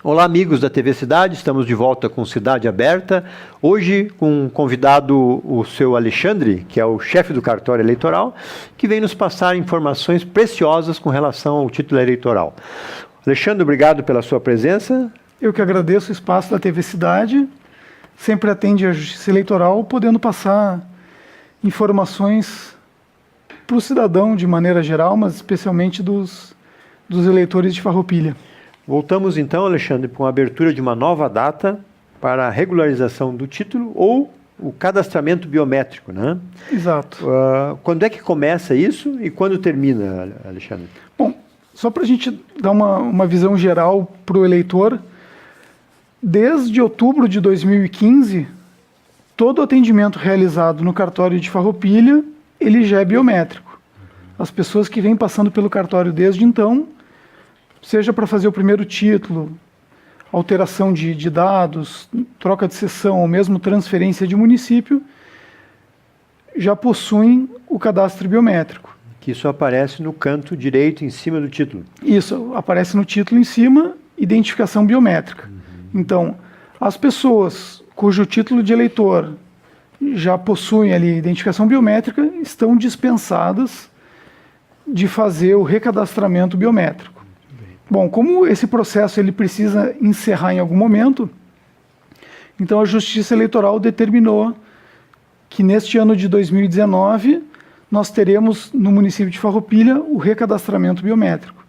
Olá, amigos da TV Cidade, estamos de volta com Cidade Aberta. Hoje com um convidado, o seu Alexandre, que é o chefe do cartório eleitoral, que vem nos passar informações preciosas com relação ao título eleitoral. Alexandre, obrigado pela sua presença. Eu que agradeço o espaço da TV Cidade. Sempre atende a Justiça Eleitoral, podendo passar informações para o cidadão de maneira geral, mas especialmente dos eleitores de Farroupilha. Voltamos então, Alexandre, para uma abertura de uma nova data para a regularização do título ou o cadastramento biométrico, né? Exato. Quando é que começa isso e quando termina, Alexandre? Bom, só para a gente dar uma visão geral para o eleitor, desde outubro de 2015, todo atendimento realizado no cartório de Farroupilha, ele já é biométrico. As pessoas que vêm passando pelo cartório desde então, seja para fazer o primeiro título, alteração de dados, troca de seção ou mesmo transferência de município, já possuem o cadastro biométrico. Que isso aparece no canto direito em cima do título. Isso, aparece no título em cima, identificação biométrica. Então, as pessoas cujo título de eleitor já possuem ali identificação biométrica estão dispensadas de fazer o recadastramento biométrico. Bom, como esse processo ele precisa encerrar em algum momento, então a Justiça Eleitoral determinou que neste ano de 2019 nós teremos no município de Farroupilha o recadastramento biométrico.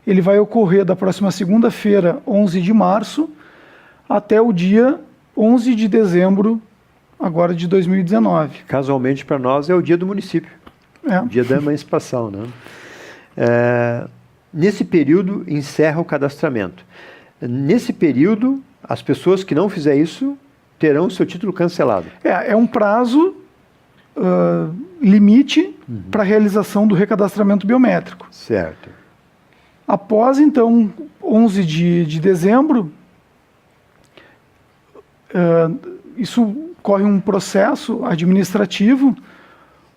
Ele vai ocorrer da próxima segunda-feira, 11 de março, até o dia 11 de dezembro agora de 2019. Casualmente para nós é o dia do município, dia da emancipação, né? Nesse período, encerra o cadastramento. Nesse período, as pessoas que não fizerem isso terão o seu título cancelado. É um prazo limite para a realização do recadastramento biométrico. Certo. Após, então, 11 de dezembro, isso corre um processo administrativo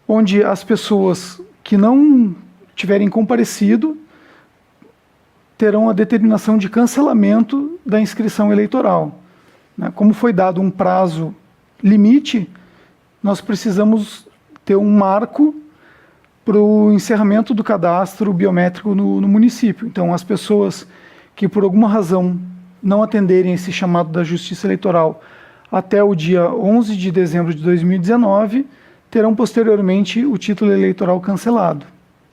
onde as pessoas que não tiverem comparecido terão a determinação de cancelamento da inscrição eleitoral. Como foi dado um prazo limite, nós precisamos ter um marco para o encerramento do cadastro biométrico no município. Então, as pessoas que por alguma razão não atenderem esse chamado da Justiça Eleitoral até o dia 11 de dezembro de 2019, terão posteriormente o título eleitoral cancelado.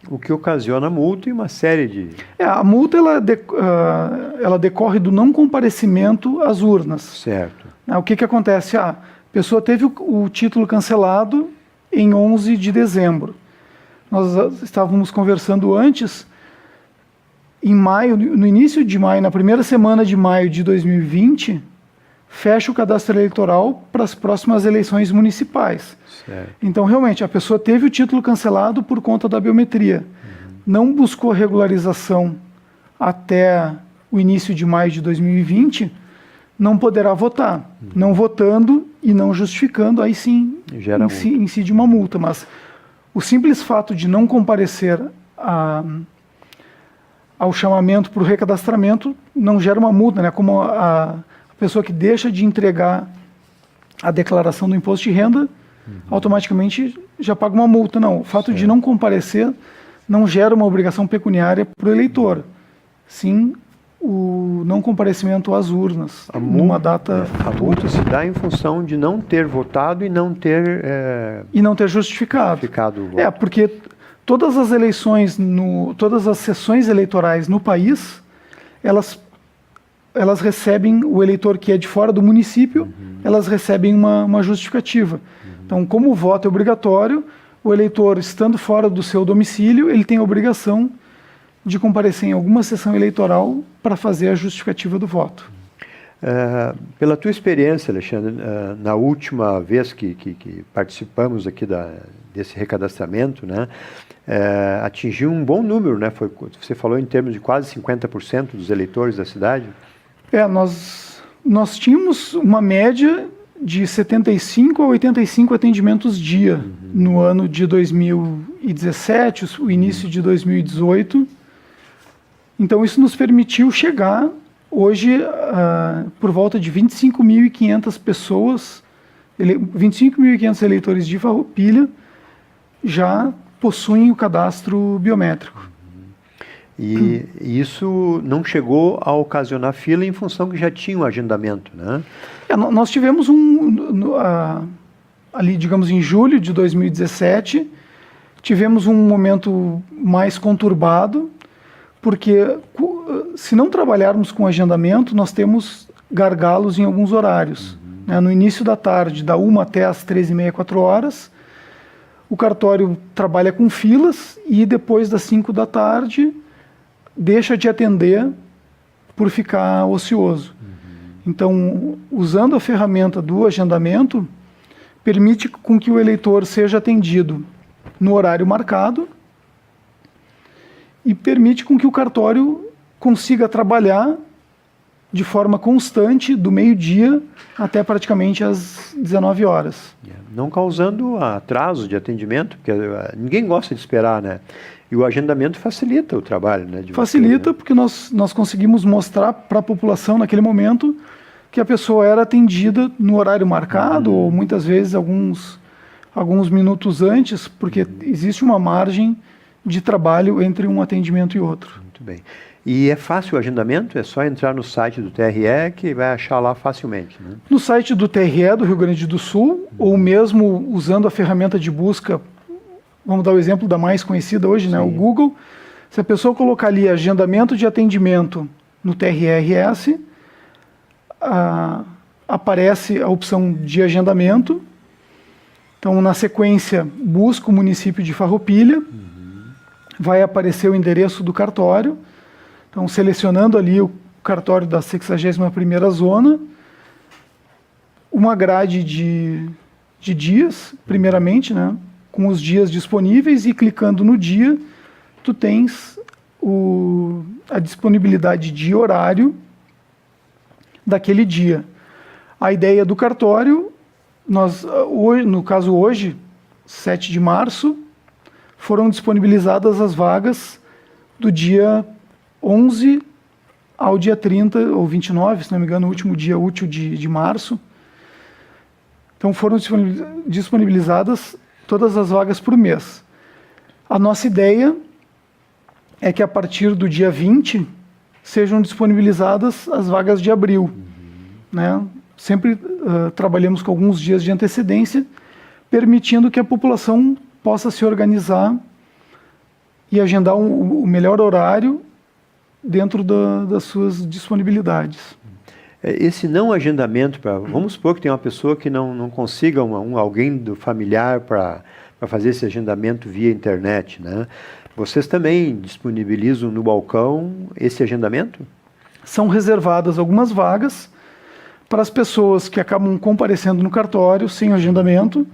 O que ocasiona multa e uma série de... A multa ela decorre do não comparecimento às urnas. Certo. O que acontece? A pessoa teve o título cancelado em 11 de dezembro. Nós estávamos conversando antes, em maio, no início de maio, na primeira semana de maio de 2020, fecha o cadastro eleitoral para as próximas eleições municipais. Certo. Então, realmente, a pessoa teve o título cancelado por conta da biometria. Não buscou a regularização até o início de maio de 2020, não poderá votar. Não votando e não justificando, aí sim incide uma multa. Mas o simples fato de não comparecer ao chamamento para o recadastramento não gera uma multa, né? Como a pessoa que deixa de entregar a declaração do imposto de renda, automaticamente já paga uma multa. Não, o fato de não comparecer não gera uma obrigação pecuniária para o eleitor. Sim, o não comparecimento às urnas, numa data... A multa se dá em função de não ter votado e não ter... E não ter justificado. O voto. Porque todas as eleições, todas as sessões eleitorais no país, elas recebem, o eleitor que é de fora do município, elas recebem uma justificativa. Então, como o voto é obrigatório, o eleitor, estando fora do seu domicílio, ele tem a obrigação de comparecer em alguma sessão eleitoral para fazer a justificativa do voto. Pela tua experiência, Alexandre, na última vez que participamos aqui desse recadastramento, né, atingiu um bom número, né? Você falou em termos de quase 50% dos eleitores da cidade. Nós tínhamos uma média de 75 a 85 atendimentos dia no ano de 2017, o início de 2018. Então, isso nos permitiu chegar hoje, por volta de 25.500 pessoas, 25.500 eleitores de Farroupilha já possuem o cadastro biométrico. E isso não chegou a ocasionar fila em função que já tinha um agendamento, né? Nós tivemos ali, digamos, em julho de 2017, tivemos um momento mais conturbado, porque se não trabalharmos com agendamento, nós temos gargalos em alguns horários. Né? No início da tarde, da 1 até as 13h30, 4 horas, o cartório trabalha com filas e depois das 5 da tarde deixa de atender por ficar ocioso. Então, usando a ferramenta do agendamento, permite com que o eleitor seja atendido no horário marcado e permite com que o cartório consiga trabalhar de forma constante do meio-dia até praticamente às 19 horas. Não causando atraso de atendimento, porque ninguém gosta de esperar, né? E o agendamento facilita o trabalho, né? Facilita, porque nós conseguimos mostrar para a população naquele momento que a pessoa era atendida no horário marcado, ou muitas vezes alguns minutos antes, porque existe uma margem de trabalho entre um atendimento e outro. Muito bem. E é fácil o agendamento? É só entrar no site do TRE que vai achar lá facilmente, né? No site do TRE do Rio Grande do Sul, ou mesmo usando a ferramenta de busca, vamos dar o exemplo da mais conhecida hoje, né, o Google. Se a pessoa colocar ali agendamento de atendimento no TRRS, aparece a opção de agendamento. Então, na sequência, busca o município de Farroupilha, vai aparecer o endereço do cartório. Então, selecionando ali o cartório da 61ª zona, uma grade de dias, primeiramente, né, com os dias disponíveis, e clicando no dia, tu tens a disponibilidade de horário daquele dia. A ideia do cartório, no caso hoje, 7 de março, foram disponibilizadas as vagas do dia 11 ao dia 30, ou 29, se não me engano, o último dia útil de março. Então foram disponibilizadas todas as vagas por mês. A nossa ideia é que a partir do dia 20 sejam disponibilizadas as vagas de abril. Né? Sempre trabalhamos com alguns dias de antecedência, permitindo que a população possa se organizar e agendar o melhor horário dentro das suas disponibilidades. Esse não agendamento, vamos supor que tem uma pessoa que não consiga alguém do familiar para fazer esse agendamento via internet, né? Vocês também disponibilizam no balcão esse agendamento? São reservadas algumas vagas para as pessoas que acabam comparecendo no cartório sem agendamento.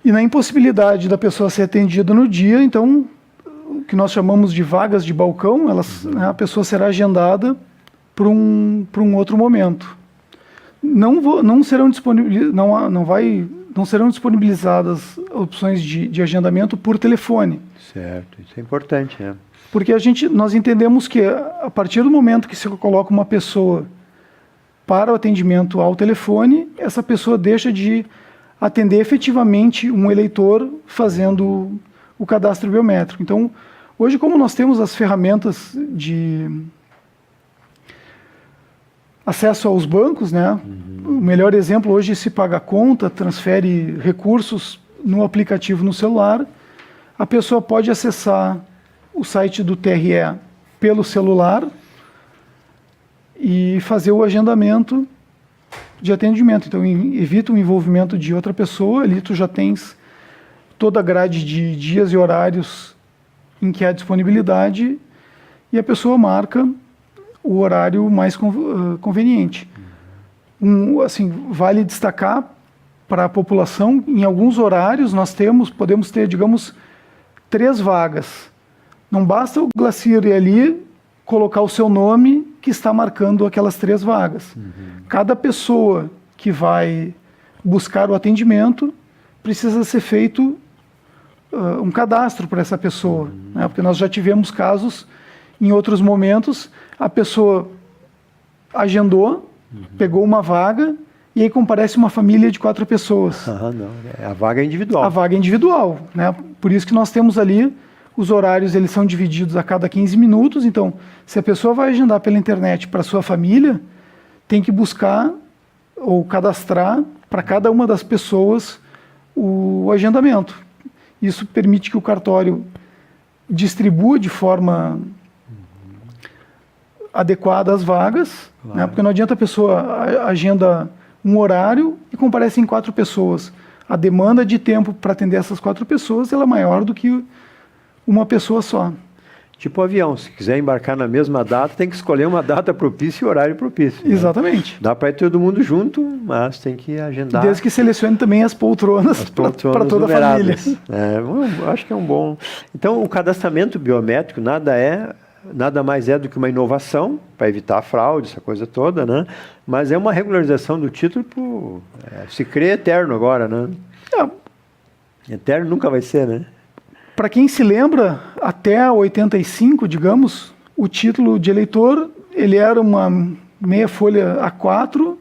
E na impossibilidade da pessoa ser atendida no dia, então, o que nós chamamos de vagas de balcão, a pessoa será agendada para um outro momento. Não serão disponibilizadas opções de agendamento por telefone. Certo, isso é importante, né? Porque nós entendemos que a partir do momento que se coloca uma pessoa para o atendimento ao telefone, essa pessoa deixa de atender efetivamente um eleitor fazendo o cadastro biométrico. Então, hoje, como nós temos as ferramentas de acesso aos bancos, né? O melhor exemplo hoje se paga a conta, transfere recursos no aplicativo no celular. A pessoa pode acessar o site do TRE pelo celular e fazer o agendamento de atendimento. Então, evita o envolvimento de outra pessoa, ali tu já tens toda a grade de dias e horários em que há disponibilidade e a pessoa marca o horário mais conveniente. Assim, vale destacar para a população, em alguns horários podemos ter, digamos, 3 vagas. Não basta o Glacier ir ali, colocar o seu nome que está marcando aquelas 3 vagas. Cada pessoa que vai buscar o atendimento precisa ser feito um cadastro para essa pessoa, né? Porque nós já tivemos casos em outros momentos, a pessoa agendou, pegou uma vaga, e aí comparece uma família de 4 pessoas. Não, a vaga é individual. A vaga é individual, né? Por isso que nós temos ali, os horários eles são divididos a cada 15 minutos, então, se a pessoa vai agendar pela internet para sua família, tem que buscar ou cadastrar para cada uma das pessoas o agendamento. Isso permite que o cartório distribua de forma adequada as vagas, Claro. né? Porque não adianta a pessoa agenda um horário e comparecem 4 pessoas. A demanda de tempo para atender essas 4 pessoas ela é maior do que uma pessoa só. Tipo avião, se quiser embarcar na mesma data, tem que escolher uma data propícia e horário propício. Né? Exatamente. Dá para ir todo mundo junto, mas tem que agendar. Desde que selecione também as poltronas para toda a família. Eu acho que é um bom... Então, o cadastramento biométrico nada mais é do que uma inovação para evitar a fraude, essa coisa toda, né? Mas é uma regularização do título se crê eterno agora, né? Eterno nunca vai ser, né? Para quem se lembra, até 85, digamos, o título de eleitor, ele era uma meia folha A4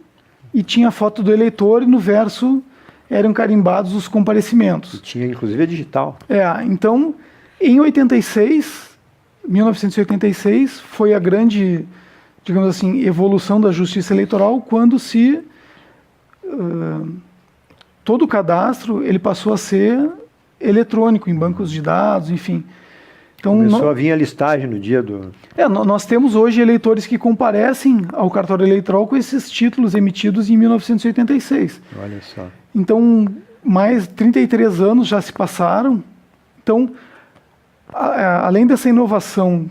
e tinha a foto do eleitor e no verso eram carimbados os comparecimentos. E tinha inclusive a digital. Então, em 1986, foi a grande, digamos assim, evolução da justiça eleitoral, quando todo o cadastro ele passou a ser eletrônico, em bancos de dados, enfim. Então, começou a vir a listagem no dia do... nós temos hoje eleitores que comparecem ao cartório eleitoral com esses títulos emitidos em 1986. Olha só. Então, mais 33 anos já se passaram. Então, além dessa inovação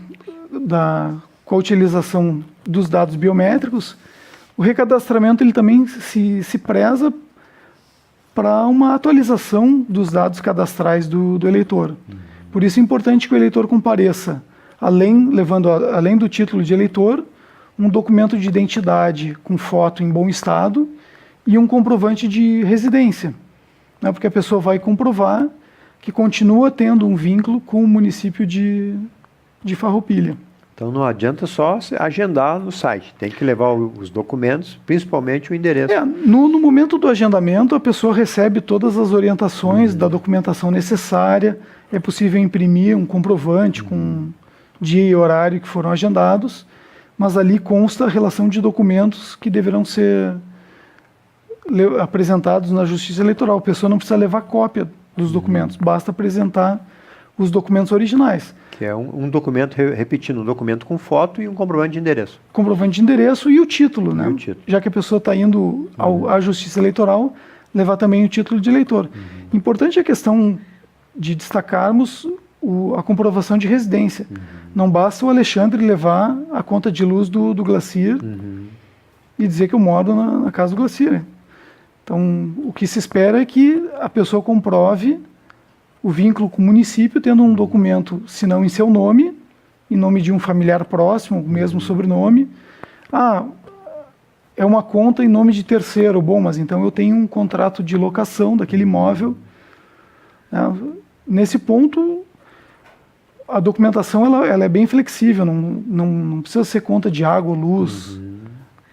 com a utilização dos dados biométricos, o recadastramento ele também se preza para uma atualização dos dados cadastrais do eleitor. Por isso é importante que o eleitor compareça, além do título de eleitor, um documento de identidade com foto em bom estado e um comprovante de residência, né? Porque a pessoa vai comprovar que continua tendo um vínculo com o município de Farroupilha. Então não adianta só agendar no site, tem que levar os documentos, principalmente o endereço. No momento do agendamento, a pessoa recebe todas as orientações da documentação necessária, é possível imprimir um comprovante com dia e horário que foram agendados, mas ali consta a relação de documentos que deverão ser apresentados na Justiça Eleitoral. A pessoa não precisa levar cópia dos documentos, basta apresentar os documentos originais. Que é um documento, repetindo, um documento com foto e um comprovante de endereço. Comprovante de endereço e o título, né? E o título. Já que a pessoa está indo à Justiça Eleitoral, levar também o título de eleitor. Importante a questão de destacarmos a comprovação de residência. Não basta o Alexandre levar a conta de luz do Glacir e dizer que eu moro na casa do Glacir. Então, o que se espera é que a pessoa comprove o vínculo com o município, tendo um documento, se não em seu nome, em nome de um familiar próximo, o mesmo sobrenome. É uma conta em nome de terceiro. Bom, mas então eu tenho um contrato de locação daquele imóvel. Nesse ponto, a documentação ela é bem flexível, não precisa ser conta de água, luz,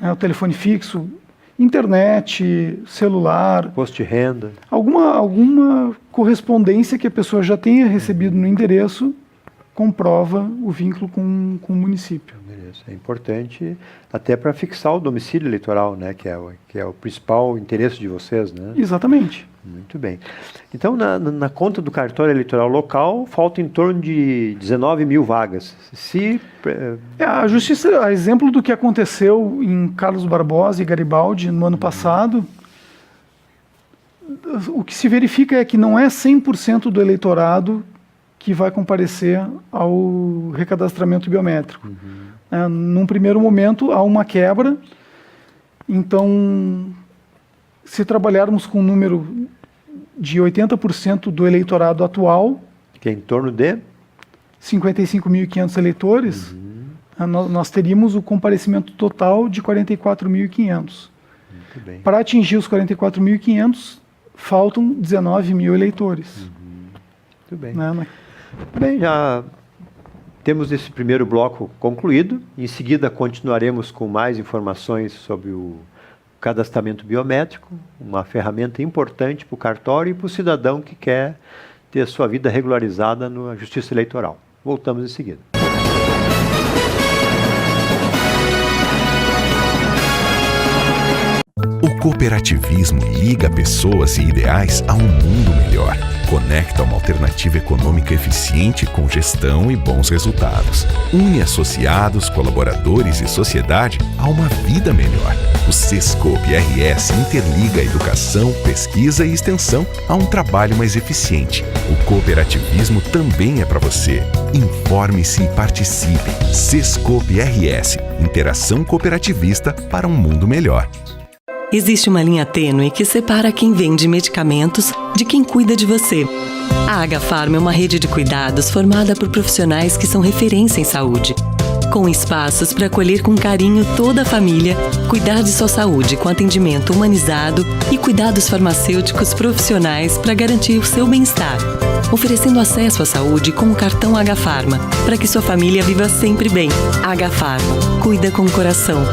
o telefone fixo, internet, celular. Posto de renda. Alguma correspondência que a pessoa já tenha recebido no endereço comprova o vínculo com o município. É importante até para fixar o domicílio eleitoral, né, que é o principal interesse de vocês, né? Exatamente. Muito bem. Então, na conta do cartório eleitoral local, falta em torno de 19 mil vagas. A Justiça, a exemplo do que aconteceu em Carlos Barbosa e Garibaldi no ano passado, o que se verifica é que não é 100% do eleitorado que vai comparecer ao recadastramento biométrico. Num primeiro momento, há uma quebra. Então, se trabalharmos com um número de 80% do eleitorado atual, que é em torno de 55.500 eleitores, nós teríamos o comparecimento total de 44.500. Para atingir os 44.500, faltam 19 mil eleitores. Muito bem. Né? Bem, já temos esse primeiro bloco concluído. Em seguida, continuaremos com mais informações sobre o cadastramento biométrico, uma ferramenta importante para o cartório e para o cidadão que quer ter a sua vida regularizada na Justiça Eleitoral. Voltamos em seguida. O cooperativismo liga pessoas e ideais a um mundo melhor. Conecta uma alternativa econômica eficiente com gestão e bons resultados. Une associados, colaboradores e sociedade a uma vida melhor. O Sescope RS interliga a educação, pesquisa e extensão a um trabalho mais eficiente. O cooperativismo também é para você. Informe-se e participe. Sescope RS, interação cooperativista para um mundo melhor. Existe uma linha tênue que separa quem vende medicamentos de quem cuida de você. A Agafarma é uma rede de cuidados formada por profissionais que são referência em saúde, com espaços para acolher com carinho toda a família, cuidar de sua saúde com atendimento humanizado e cuidados farmacêuticos profissionais para garantir o seu bem-estar, oferecendo acesso à saúde com o cartão Agafarma, para que sua família viva sempre bem. Agafarma, cuida com o coração.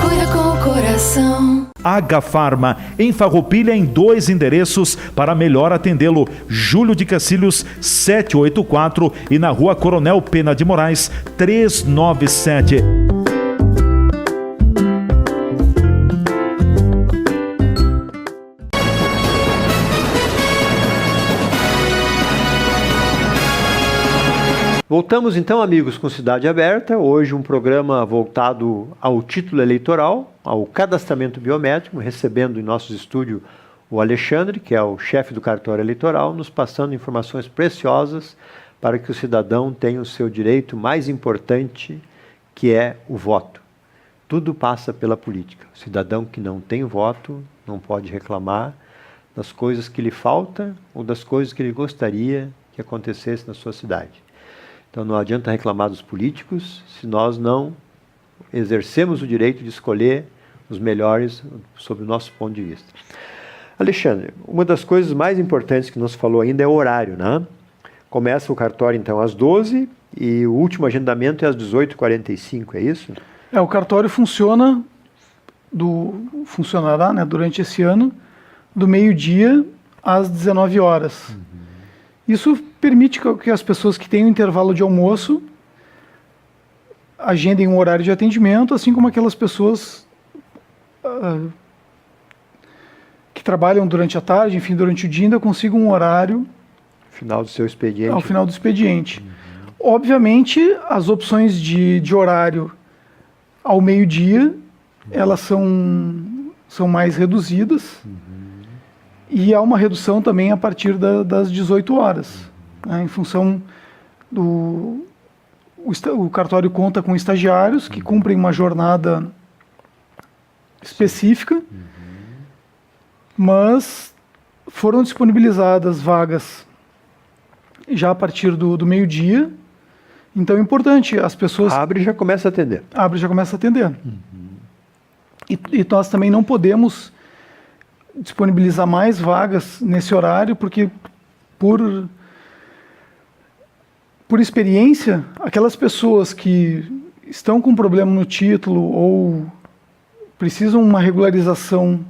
Cuida com o coração. Agafarma, em Farroupilha, em 2 endereços para melhor atendê-lo. Júlio de Cacilhos, 784 e na Rua Coronel Pena de Moraes, 397. Voltamos então, amigos, com Cidade Aberta. Hoje um programa voltado ao título eleitoral, ao cadastramento biométrico, recebendo em nosso estúdio o Alexandre, que é o chefe do cartório eleitoral, nos passando informações preciosas para que o cidadão tenha o seu direito mais importante, que é o voto. Tudo passa pela política. O cidadão que não tem voto não pode reclamar das coisas que lhe faltam ou das coisas que ele gostaria que acontecesse na sua cidade. Então não adianta reclamar dos políticos se nós não exercemos o direito de escolher os melhores sob o nosso ponto de vista. Alexandre, uma das coisas mais importantes que nos falou ainda é o horário, né? Começa o cartório então às 12 e o último agendamento é às 18h45, é isso? O cartório funcionará, né, durante esse ano, do meio-dia às 19 horas. Isso permite que as pessoas que têm um intervalo de almoço agendem um horário de atendimento, assim como aquelas pessoas que trabalham durante a tarde, enfim, durante o dia, ainda consigam um horário final do seu expediente. Ao final do expediente. Obviamente, as opções de horário ao meio-dia, elas são mais reduzidas. E há uma redução também a partir das 18 horas, né, em função do... O cartório conta com estagiários que cumprem uma jornada específica, mas foram disponibilizadas vagas já a partir do meio-dia. Então é importante, as pessoas... Abre e já começa a atender. Abre e já começa a atender. E nós também não podemos disponibilizar mais vagas nesse horário, porque por experiência, aquelas pessoas que estão com problema no título ou precisam uma regularização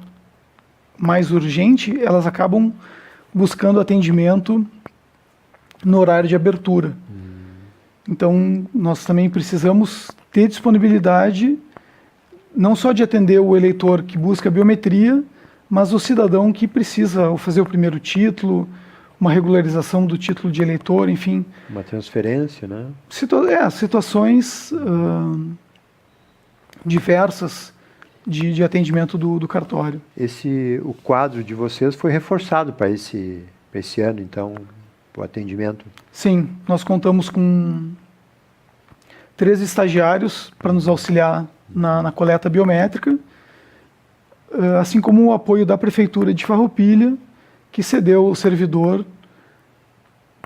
mais urgente, elas acabam buscando atendimento no horário de abertura. Então, nós também precisamos ter disponibilidade não só de atender o eleitor que busca biometria, mas o cidadão que precisa fazer o primeiro título, uma regularização do título de eleitor, enfim. Uma transferência, né? Situações diversas de atendimento do cartório. O quadro de vocês foi reforçado para esse ano, então, o atendimento? Sim, nós contamos com 3 estagiários para nos auxiliar na coleta biométrica, assim como o apoio da Prefeitura de Farroupilha, que cedeu o servidor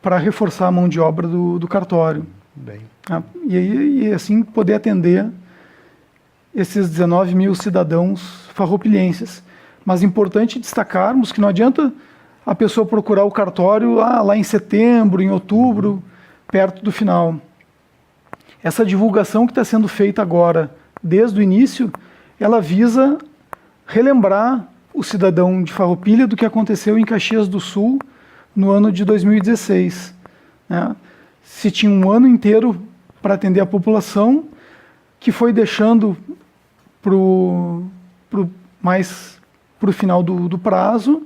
para reforçar a mão de obra do cartório. Bem. E assim poder atender esses 19 mil cidadãos farroupilhenses. Mas é importante destacarmos que não adianta a pessoa procurar o cartório lá em setembro, em outubro, perto do final. Essa divulgação que está sendo feita agora, desde o início, ela visa relembrar o cidadão de Farroupilha do que aconteceu em Caxias do Sul no ano de 2016. Né? Se tinha um ano inteiro para atender a população, que foi deixando mais para o final do prazo,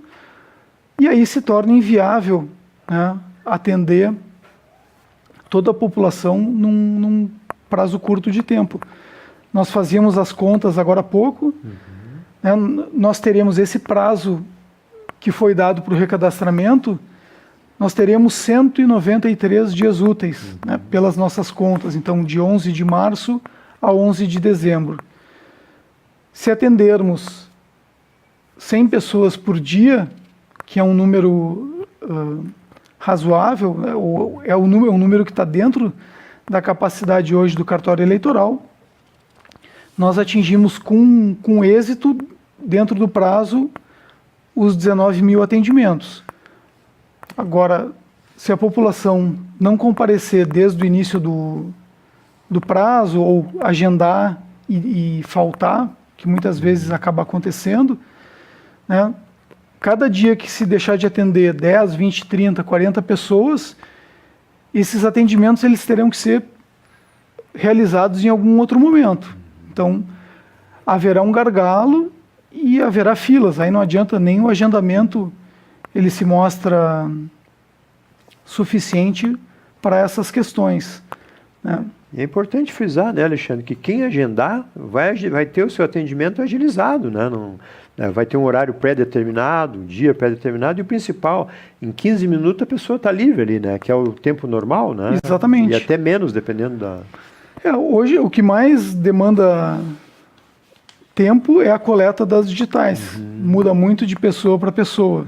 e aí se torna inviável, né, atender toda a população num prazo curto de tempo. Nós fazíamos as contas agora há pouco, né, nós teremos esse prazo que foi dado para o recadastramento, nós teremos 193 dias úteis, né, pelas nossas contas, então de 11 de março a 11 de dezembro. Se atendermos 100 pessoas por dia, que é um número razoável, né, é um número que está dentro da capacidade hoje do cartório eleitoral, nós atingimos com êxito, dentro do prazo, os 19 mil atendimentos. Agora, se a população não comparecer desde o início do prazo, ou agendar e faltar, que muitas vezes acaba acontecendo, né, cada dia que se deixar de atender 10, 20, 30, 40 pessoas, esses atendimentos eles terão que ser realizados em algum outro momento. Então, haverá um gargalo e haverá filas. Aí não adianta nem o agendamento, ele se mostra suficiente para essas questões, né? E é importante frisar, né, Alexandre, que quem agendar vai ter o seu atendimento agilizado, né? Vai ter um horário pré-determinado, um dia pré-determinado, e o principal, em 15 minutos a pessoa está livre ali, né? Que é o tempo normal, né? Exatamente. E até menos, dependendo da... Hoje, o que mais demanda tempo é a coleta das digitais. Muda muito de pessoa para pessoa.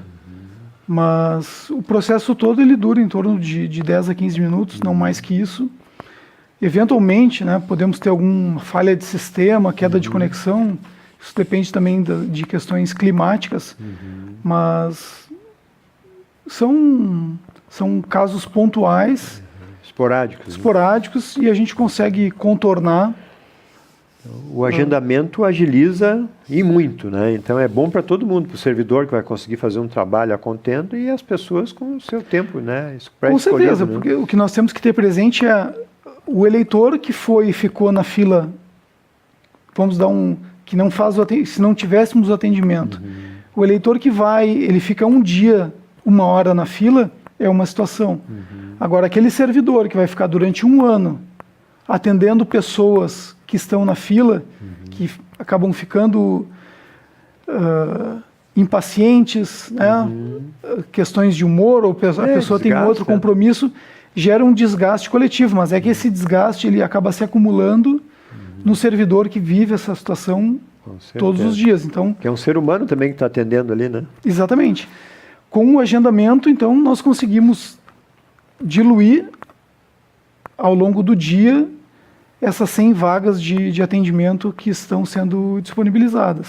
Mas o processo todo ele dura em torno de 10 a 15 minutos, não mais que isso. Eventualmente, né, podemos ter alguma falha de sistema, queda de conexão. Isso depende também de questões climáticas. Mas são casos pontuais, esporádicos, e a gente consegue contornar. O agendamento agiliza e muito, né? Então é bom para todo mundo, para o servidor que vai conseguir fazer um trabalho a contento e as pessoas com o seu tempo, né? Com certeza, né? porque o que nós temos que ter presente é o eleitor que ficou na fila, vamos dar que não faz se não tivéssemos o atendimento. O eleitor que ele fica um dia, 1 hora na fila, é uma situação. Agora, aquele servidor que vai ficar durante 1 ano atendendo pessoas que estão na fila, que acabam ficando impacientes, né? Questões de humor, ou a pessoa tem outro compromisso, gera um desgaste coletivo, mas é que esse desgaste ele acaba se acumulando no servidor que vive essa situação todos os dias. Então, que é um ser humano também que está atendendo ali, né? Exatamente. Com o agendamento, então, nós conseguimos diluir ao longo do dia essas 100 vagas de atendimento que estão sendo disponibilizadas.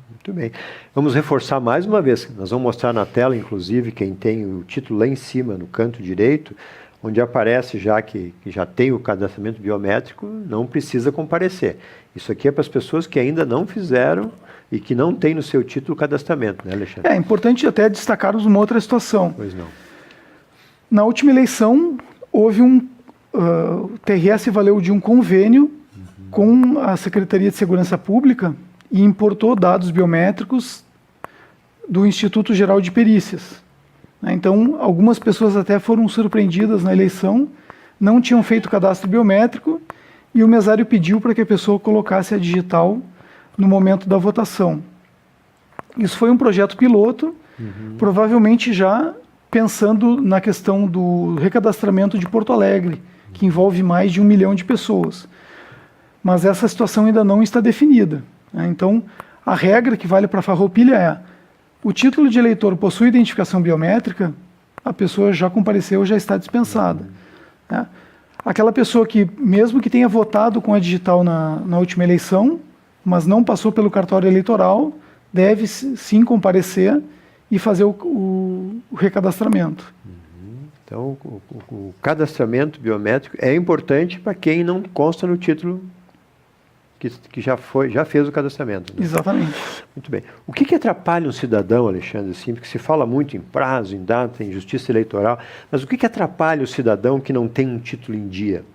Muito bem. Vamos reforçar mais uma vez. Nós vamos mostrar na tela, inclusive, quem tem o título lá em cima, no canto direito, onde aparece já que já tem o cadastramento biométrico, não precisa comparecer. Isso aqui é para as pessoas que ainda não fizeram e que não têm no seu título o cadastramento, né, Alexandre? É importante até destacarmos uma outra situação. Pois não. Na última eleição, houve o TRS valeu de um convênio com a Secretaria de Segurança Pública e importou dados biométricos do Instituto Geral de Perícias. Então, algumas pessoas até foram surpreendidas na eleição, não tinham feito cadastro biométrico e o mesário pediu para que a pessoa colocasse a digital no momento da votação. Isso foi um projeto piloto, provavelmente já pensando na questão do recadastramento de Porto Alegre, que envolve mais de 1 milhão de pessoas. Mas essa situação ainda não está definida, né? Então, a regra que vale para Farroupilha é: o título de eleitor possui identificação biométrica, a pessoa já compareceu, já está dispensada, né? Aquela pessoa que, mesmo que tenha votado com a digital na última eleição, mas não passou pelo cartório eleitoral, deve sim comparecer e fazer o recadastramento. Então, o cadastramento biométrico é importante para quem não consta no título que já fez o cadastramento. Né? Exatamente. Muito bem. O que atrapalha um cidadão, Alexandre, assim, porque se fala muito em prazo, em data, em justiça eleitoral, mas o que atrapalha o cidadão que não tem um título em dia?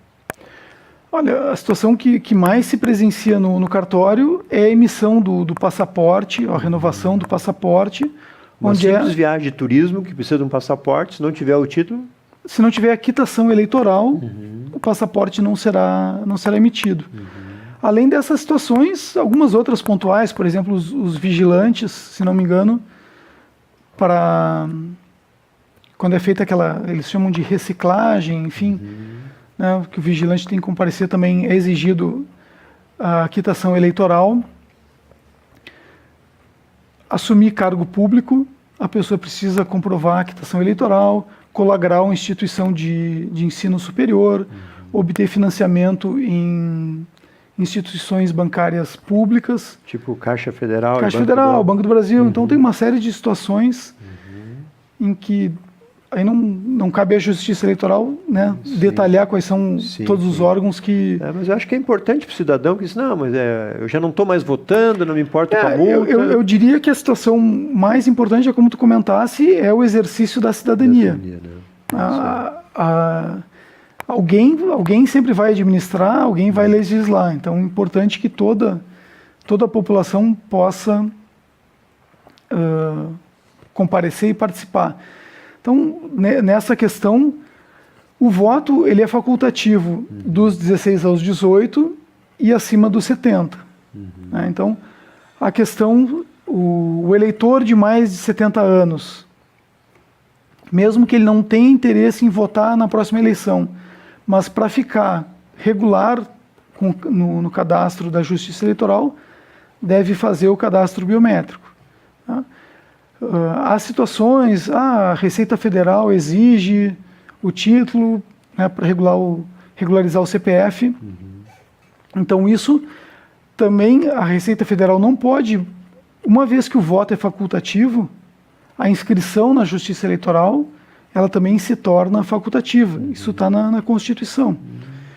Olha, a situação que mais se presencia no cartório é a emissão do passaporte, a renovação do passaporte. Uma onde simples viagem de turismo que precisa de um passaporte, se não tiver o título... Se não tiver a quitação eleitoral, o passaporte não será emitido. Além dessas situações, algumas outras pontuais, por exemplo, os vigilantes, se não me engano, quando é feita eles chamam de reciclagem, enfim, né, que o vigilante tem que comparecer também, é exigido a quitação eleitoral. Assumir cargo público, a pessoa precisa comprovar a quitação eleitoral, colagrar uma instituição de ensino superior, obter financiamento em instituições bancárias públicas. Tipo Caixa Federal. Caixa Federal, Banco do Brasil. Então tem uma série de situações em que aí não cabe à Justiça Eleitoral, né, detalhar quais são todos os órgãos que... mas eu acho que é importante para o cidadão que diz, não, mas eu já não estou mais votando, não me importa com a multa. Eu diria que a situação mais importante, é como tu comentasse, é o exercício da cidadania. Né? Alguém sempre vai administrar, alguém vai legislar. Então é importante que toda a população possa comparecer e participar. Então, nessa questão, o voto ele é facultativo dos 16 aos 18 e acima dos 70. Né? Então, a questão, o eleitor de mais de 70 anos, mesmo que ele não tenha interesse em votar na próxima eleição, mas para ficar regular no cadastro da Justiça Eleitoral, deve fazer o cadastro biométrico. Tá? Há situações, a Receita Federal exige o título, né, para regularizar o CPF. Então isso também a Receita Federal não pode, uma vez que o voto é facultativo, a inscrição na Justiça Eleitoral, ela também se torna facultativa. Isso está na Constituição.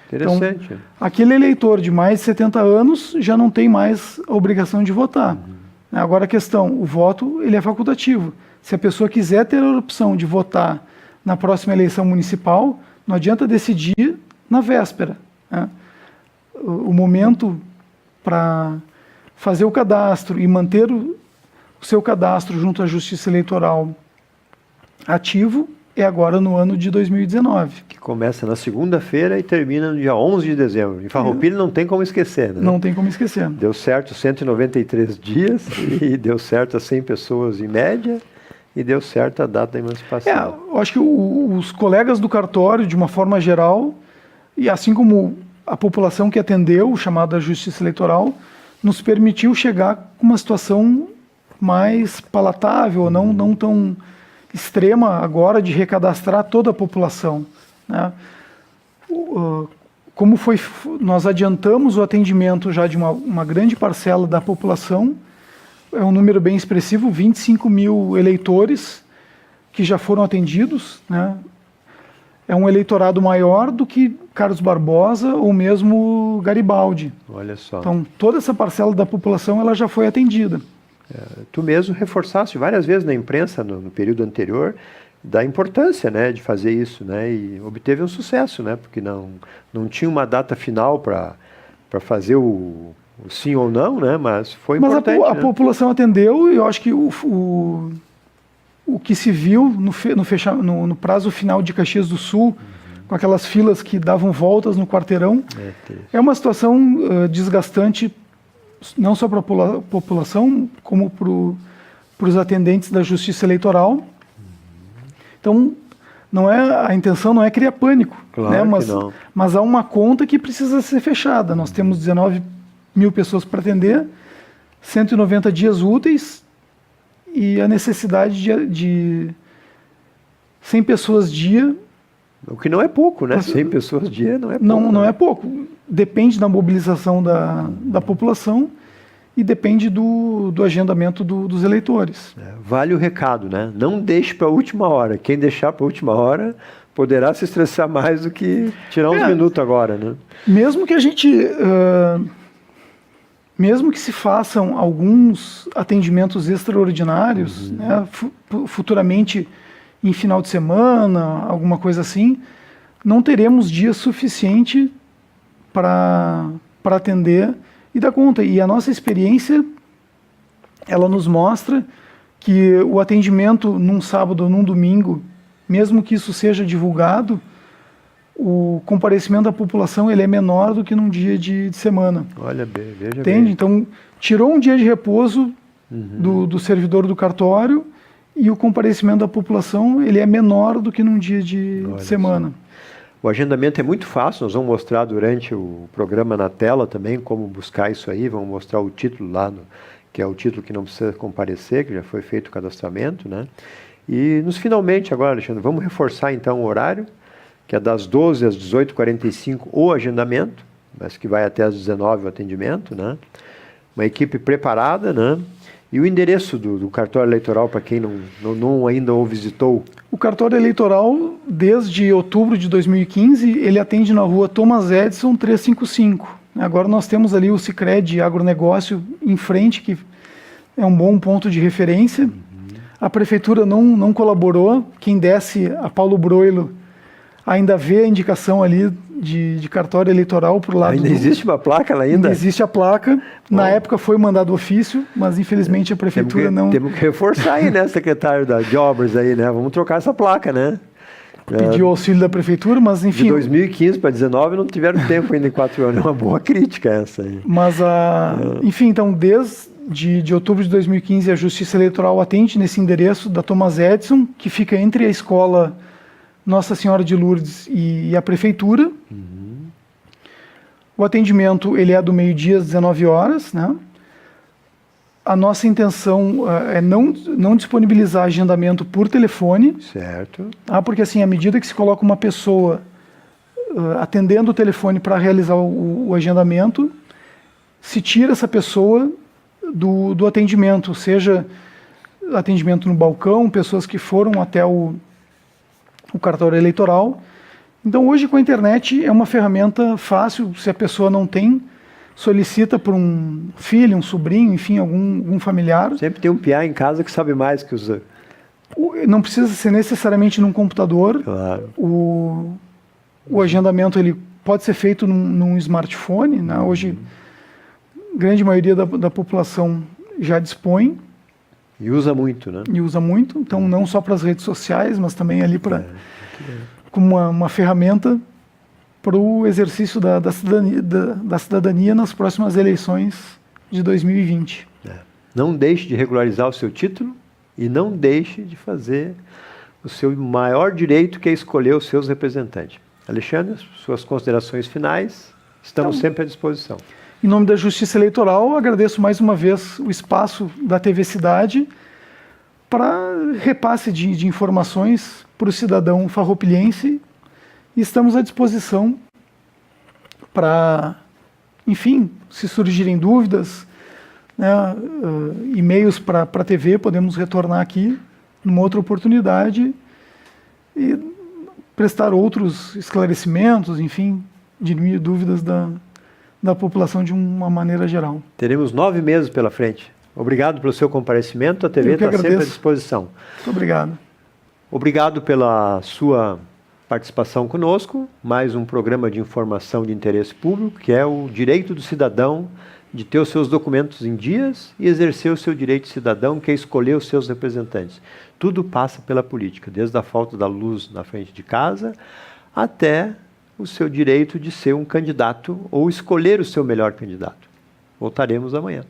Interessante. Então, aquele eleitor de mais de 70 anos já não tem mais a obrigação de votar. Agora a questão, o voto ele é facultativo. Se a pessoa quiser ter a opção de votar na próxima eleição municipal, não adianta decidir na véspera. Né? O momento para fazer o cadastro e manter o seu cadastro junto à Justiça Eleitoral ativo é agora no ano de 2019. Que começa na segunda-feira e termina no dia 11 de dezembro. Em Farroupilha não tem como esquecer, né? Não tem como esquecer. Deu certo 193 dias e deu certo a 100 pessoas em média e deu certo a data da emancipação. Eu acho que os colegas do cartório, de uma forma geral, e assim como a população que atendeu o chamado da Justiça Eleitoral, nos permitiu chegar com uma situação mais palatável, não tão extrema agora de recadastrar toda a população. Né? Como nós adiantamos o atendimento já de uma grande parcela da população, é um número bem expressivo, 25 mil eleitores que já foram atendidos, né? É um eleitorado maior do que Carlos Barbosa ou mesmo Garibaldi. Olha só. Então, toda essa parcela da população ela já foi atendida. Tu mesmo reforçaste várias vezes na imprensa, no período anterior, da importância, né, de fazer isso, né, e obteve um sucesso, né, porque não tinha uma data final para fazer o sim ou não, né, mas foi importante. Mas a população atendeu e eu acho que o que se viu no prazo final de Caxias do Sul, com aquelas filas que davam voltas no quarteirão, é uma situação desgastante, não só para a população, como para os atendentes da Justiça Eleitoral. Então, a intenção não é criar pânico, claro, né? mas há uma conta que precisa ser fechada. Nós temos 19 mil pessoas para atender, 190 dias úteis e a necessidade de 100 pessoas dia. O que não é pouco, né? 100 pessoas dia não é pouco. Não é pouco. Depende da mobilização da população e depende do agendamento dos eleitores. Vale o recado, né? Não deixe para a última hora. Quem deixar para a última hora poderá se estressar mais do que tirar uns minutos agora, né? Mesmo que a gente... mesmo que se façam alguns atendimentos extraordinários, né, futuramente em final de semana, alguma coisa assim, não teremos dia suficiente para atender e dar conta. E a nossa experiência, ela nos mostra que o atendimento num sábado ou num domingo, mesmo que isso seja divulgado, o comparecimento da população ele é menor do que num dia de semana. Olha bem, veja Entende? bem. Então, tirou um dia de repouso do servidor do cartório e o comparecimento da população ele é menor do que num dia de semana. O agendamento é muito fácil, nós vamos mostrar durante o programa na tela também como buscar isso aí, vamos mostrar o título lá, que é o título que não precisa comparecer, que já foi feito o cadastramento, né? E finalmente agora, Alexandre, vamos reforçar então o horário, que é das 12 às 18h45 o agendamento, mas que vai até às 19h o atendimento, né? Uma equipe preparada, né? E o endereço do cartório eleitoral, para quem não ainda o visitou? O cartório eleitoral, desde outubro de 2015, ele atende na rua Thomas Edison 355. Agora nós temos ali o Sicredi Agronegócio em frente, que é um bom ponto de referência. A prefeitura não colaborou. Quem desce a Paulo Broilo ainda vê a indicação ali de cartório eleitoral para o lado. Ainda existe uma placa lá ainda? Ainda existe a placa. Na época foi mandado ofício, mas infelizmente a prefeitura não... Temos que reforçar aí, né, secretário de obras aí, né? Vamos trocar essa placa, né? Pediu auxílio da prefeitura, mas enfim... De 2015 para 2019 não tiveram tempo ainda em 4 anos. É uma boa crítica essa aí. Mas, enfim, então, desde outubro de 2015, a Justiça Eleitoral atende nesse endereço da Thomas Edison, que fica entre a escola Nossa Senhora de Lourdes e a prefeitura. O atendimento ele é do meio-dia às 19h, né? A nossa intenção é não disponibilizar agendamento por telefone. Certo. Porque assim, à medida que se coloca uma pessoa atendendo o telefone para realizar o agendamento, se tira essa pessoa do atendimento, seja atendimento no balcão, pessoas que foram até o cartório eleitoral. Então, hoje, com a internet, é uma ferramenta fácil. Se a pessoa não tem, solicita por um filho, um sobrinho, enfim, algum familiar. Sempre tem um piá em casa que sabe mais que os... Não precisa ser necessariamente num computador. Claro. O agendamento ele pode ser feito num smartphone, né? Hoje, a grande maioria da população já dispõe. E usa muito, né? E usa muito. Então, não só para as redes sociais, mas também ali como uma ferramenta para o exercício da cidadania nas próximas eleições de 2020. Não deixe de regularizar o seu título e não deixe de fazer o seu maior direito, que é escolher os seus representantes. Alexandre, suas considerações finais, estamos sempre à disposição. Em nome da Justiça Eleitoral, agradeço mais uma vez o espaço da TV Cidade para repasse de informações para o cidadão farroupilhense e estamos à disposição para, enfim, se surgirem dúvidas, né, e-mails para a TV, podemos retornar aqui numa outra oportunidade e prestar outros esclarecimentos, enfim, diminuir dúvidas da população de uma maneira geral. Teremos 9 meses pela frente. Obrigado pelo seu comparecimento, a TV está sempre à disposição. Muito obrigado. Obrigado pela sua participação conosco, mais um programa de informação de interesse público, que é o direito do cidadão de ter os seus documentos em dias e exercer o seu direito de cidadão, que é escolher os seus representantes. Tudo passa pela política, desde a falta da luz na frente de casa até o seu direito de ser um candidato ou escolher o seu melhor candidato. Voltaremos amanhã.